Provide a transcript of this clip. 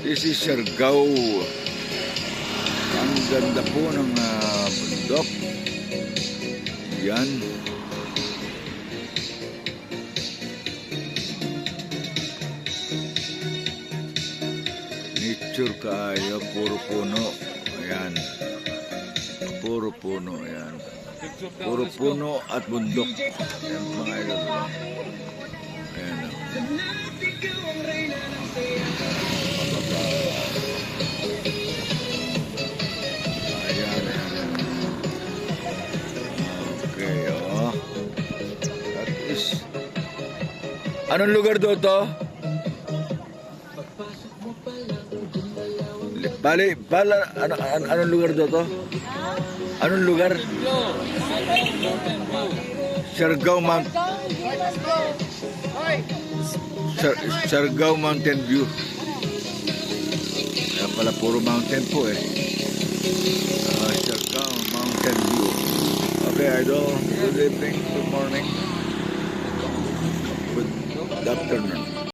This is Siargao. Ang ganda po ng bundok. Yan. Nature kayo, puro puno. Ayan. Puro puno, ayan. Puro puno at bundok. Ayan mga idol. Ayan. Ayan. Okay, oh. That is... Anong lugar do to? Anong lugar do to? Anong lugar? Siargao Siargao Mountain View. Kaya pala puro mountain po eh. Siargao Mountain View. Okay, idol. Good evening, good morning, good afternoon.